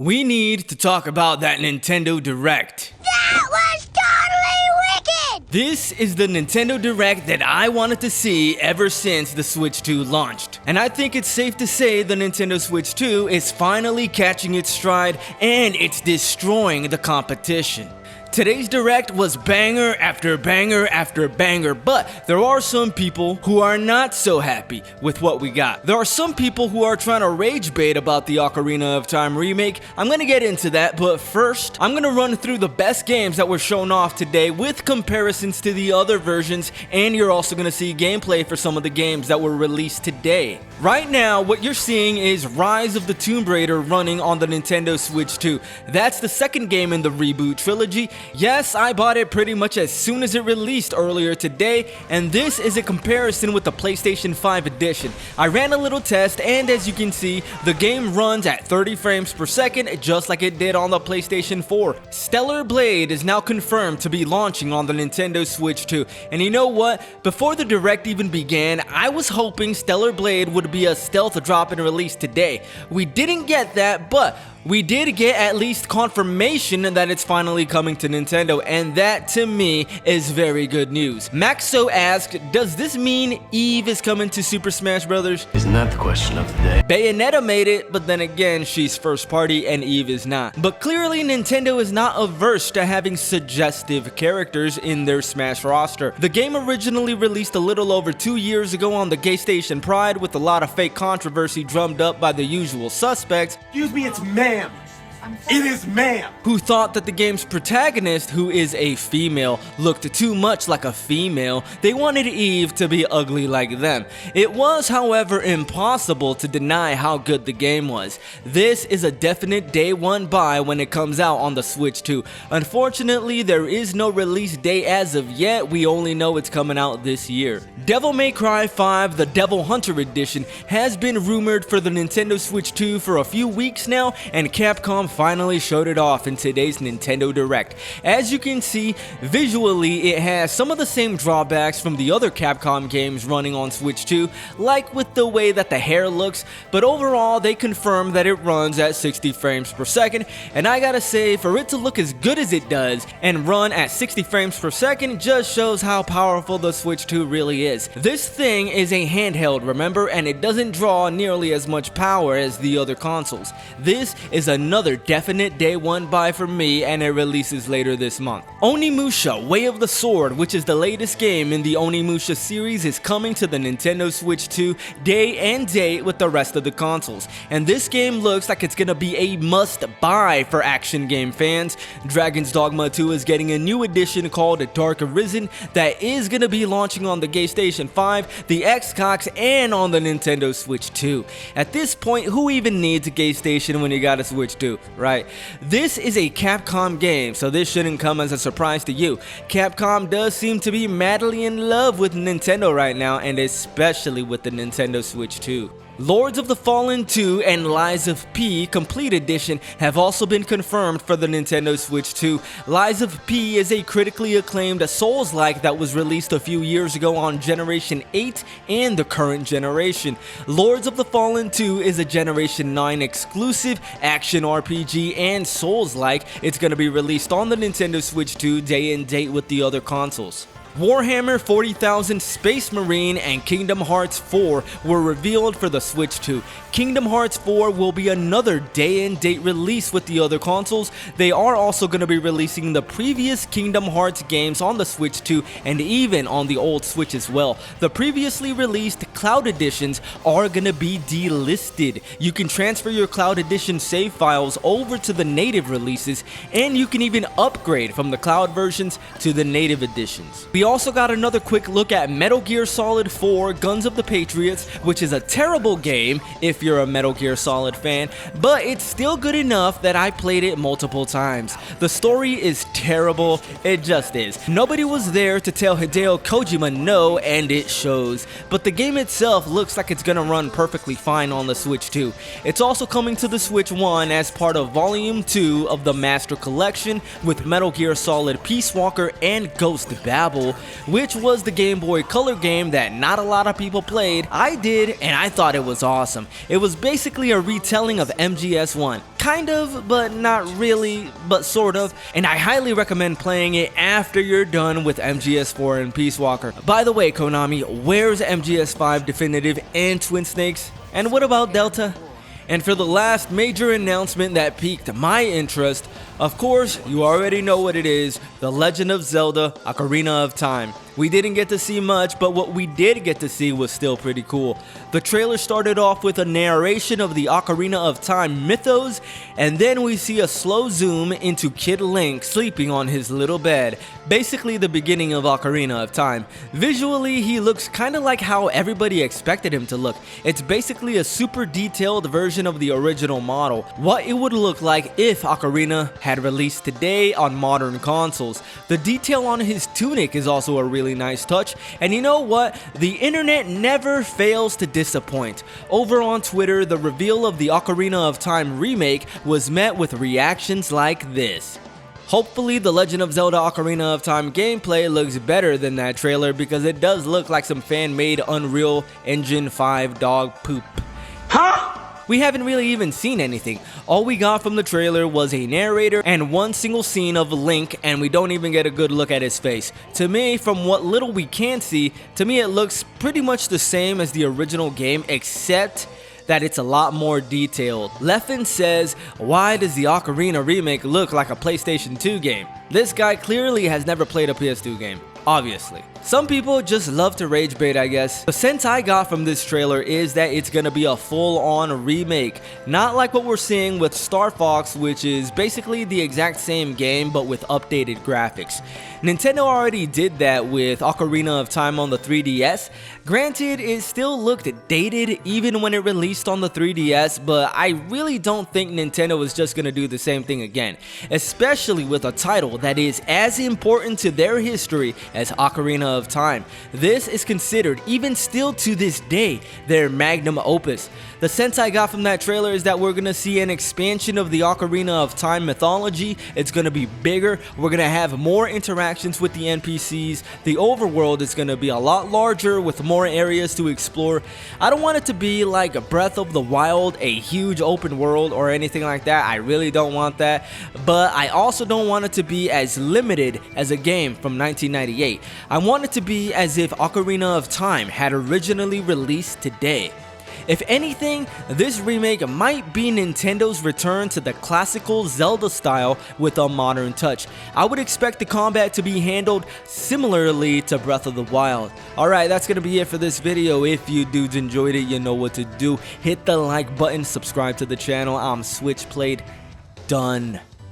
We need to talk about that Nintendo Direct. That was totally wicked! This is the Nintendo Direct that I wanted to see ever since the Switch 2 launched. And I think it's safe to say the Nintendo Switch 2 is finally catching its stride and it's destroying the competition. Today's Direct was banger after banger after banger, but there are some people who are not so happy with what we got. There are some people who are trying to rage bait about the Ocarina of Time remake. I'm gonna get into that, but first, I'm gonna run through the best games that were shown off today with comparisons to the other versions, and you're also gonna see gameplay for some of the games that were released today. Right now, what you're seeing is Rise of the Tomb Raider running on the Nintendo Switch 2. That's the second game in the reboot trilogy. Yes, I bought it pretty much as soon as it released earlier today, and this is a comparison with the PlayStation 5 edition. I ran a little test, and as you can see, the game runs at 30 frames per second, just like it did on the PlayStation 4. Stellar Blade is now confirmed to be launching on the Nintendo Switch 2, and you know what? Before the Direct even began, I was hoping Stellar Blade would be a stealth drop and release today. We didn't get that, but we did get at least confirmation that it's finally coming to Nintendo, and that to me is very good news. Maxo asked, does this mean Eve is coming to Super Smash Bros? Isn't that the question of the day? Bayonetta made it, but then again, she's first party and Eve is not. But clearly Nintendo is not averse to having suggestive characters in their Smash roster. The game originally released a little over 2 years ago on the Gay Station Pride with a lot of fake controversy drummed up by the usual suspects. Excuse me, it's ma'am. It is ma'am. Who thought that the game's protagonist, who is a female, looked too much like a female. They wanted Eve to be ugly like them. It was, however, impossible to deny how good the game was. This is a definite day one buy when it comes out on the Switch 2. Unfortunately, there is no release date as of yet. We only know it's coming out this year. Devil May Cry 5, the Devil Hunter Edition, has been rumored for the Nintendo Switch 2 for a few weeks now, and Capcom finally showed it off in today's Nintendo Direct. As you can see, visually it has some of the same drawbacks from the other Capcom games running on Switch 2, like with the way that the hair looks, but overall they confirm that it runs at 60 frames per second, and I gotta say, for it to look as good as it does and run at 60 frames per second just shows how powerful the Switch 2 really is. This thing is a handheld, remember, and it doesn't draw nearly as much power as the other consoles. This is another definite day one buy for me, and it releases later this month. Onimusha Way of the Sword, which is the latest game in the Onimusha series, is coming to the Nintendo Switch 2 day and date with the rest of the consoles, and this game looks like it's gonna be a must buy for action game fans. Dragon's Dogma 2 is getting a new edition called Dark Arisen that is gonna be launching on the Gay Station 5, the Xbox, and on the Nintendo Switch 2. At this point, who even needs a Gay Station when you got a Switch 2, right? This is a Capcom game, so this shouldn't come as a surprise to you. Capcom does seem to be madly in love with Nintendo right now, and especially with the Nintendo Switch 2. Lords of the Fallen 2 and Lies of P Complete Edition have also been confirmed for the Nintendo Switch 2. Lies of P is a critically acclaimed Souls-like that was released a few years ago on Generation 8 and the current generation. Lords of the Fallen 2 is a Generation 9 exclusive action RPG and Souls-like. It's going to be released on the Nintendo Switch 2 day and date with the other consoles. Warhammer 40,000 Space Marine and Kingdom Hearts 4 were revealed for the Switch 2. Kingdom Hearts 4 will be another day-and-date release with the other consoles. They are also going to be releasing the previous Kingdom Hearts games on the Switch 2 and even on the old Switch as well. The previously released Cloud Editions are going to be delisted. You can transfer your Cloud Edition save files over to the native releases, and you can even upgrade from the Cloud versions to the native editions. We also got another quick look at Metal Gear Solid 4 Guns of the Patriots, which is a terrible game if you're a Metal Gear Solid fan, but it's still good enough that I played it multiple times. The story is terrible, it just is. Nobody was there to tell Hideo Kojima no, and it shows. But the game itself looks like it's gonna run perfectly fine on the Switch 2. It's also coming to the Switch 1 as part of Volume 2 of the Master Collection with Metal Gear Solid Peace Walker and Ghost Babel, which was the Game Boy Color game that not a lot of people played. I did, and I thought it was awesome. It was basically a retelling of MGS1. Kind of, but not really, but sort of, and I highly recommend playing it after you're done with MGS4 and Peace Walker. By the way, Konami, where's MGS5 Definitive and Twin Snakes? And what about Delta? And for the last major announcement that piqued my interest, of course, you already know what it is, The Legend of Zelda Ocarina of Time. We didn't get to see much, but what we did get to see was still pretty cool. The trailer started off with a narration of the Ocarina of Time mythos, and then we see a slow zoom into Kid Link sleeping on his little bed, basically the beginning of Ocarina of Time. Visually, he looks kinda like how everybody expected him to look. It's basically a super detailed version of the original model, what it would look like if Ocarina had released today on modern consoles. The detail on his tunic is also a really nice touch, and you know what? The internet never fails to disappoint. Over on Twitter, the reveal of the Ocarina of Time remake was met with reactions like this. Hopefully the Legend of Zelda Ocarina of Time gameplay looks better than that trailer, because it does look like some fan-made Unreal Engine 5 dog poop. Huh? We haven't really even seen anything. All we got from the trailer was a narrator and one single scene of Link, and we don't even get a good look at his face. To me, from what little we can see, to me it looks pretty much the same as the original game, except that it's a lot more detailed. Leffen says, why does the Ocarina remake look like a PlayStation 2 game? This guy clearly has never played a PS2 game. Obviously. Some people just love to rage bait, I guess. The sense I got from this trailer is that it's gonna be a full-on remake, not like what we're seeing with Star Fox, which is basically the exact same game but with updated graphics. Nintendo already did that with Ocarina of Time on the 3DS. Granted, it still looked dated even when it released on the 3DS, but I really don't think Nintendo is just gonna do the same thing again, especially with a title that is as important to their history as Ocarina of Time. This is considered, even still to this day, their magnum opus. The sense I got from that trailer is that we're gonna see an expansion of the Ocarina of Time mythology. It's gonna be bigger, we're gonna have more interactions with the NPCs, the overworld is gonna be a lot larger with more areas to explore. I don't want it to be like a Breath of the Wild, a huge open world or anything like that. I really don't want that, but I also don't want it to be as limited as a game from 1998. I want it to be as if Ocarina of Time had originally released today. If anything, this remake might be Nintendo's return to the classical Zelda style with a modern touch. I would expect the combat to be handled similarly to Breath of the Wild. Alright, that's gonna be it for this video. If you dudes enjoyed it, you know what to do. Hit the like button, subscribe to the channel. I'm Switchplayed. Done.